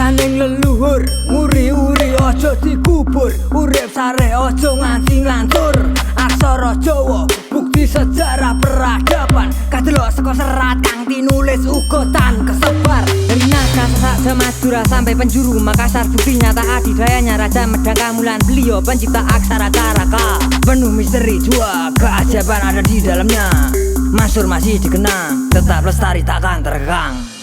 Titulaning leluhur, uri-uri ojo dikubur, urip sare ojo nganti nglantur. Aksara Jawa, bukti sejarah peradaban, kadelok saka serat kang tinulis uga tan kesebar. Dari naskah Sastra Madura sampai penjuru Makassar, bukti nyata adidayanya Raja Medang Kamulan, beliau pencipta aksara Caraka. Penuh misteri jua, keajaiban ada di dalamnya. Mansur masih dikenang, tetap lestari takkan terkekang.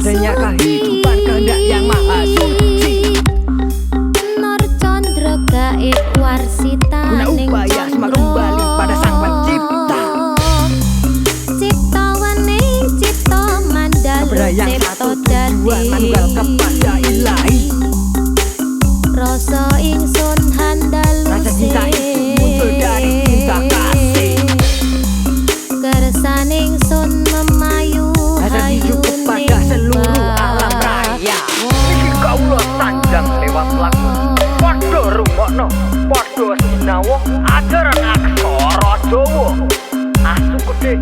Adanya kehidupan kehendak yang maha suci, Nur Condro gaib warsita guna upaya semak kembali pada sang pencipta. Ciptawaning cipta mandalu Yang satu tujuan manunggal kepada ilahi. Rasa ingsun handalu Rasa cinta itu muncul dari cinta kasih. Kersaning sun memayu Rasa hidup kepada seluruh alam raya. Iki kaulah sanjang lewat lagu, padha rungokno, padha sinawa ajaran aksara Jawa. Asu gede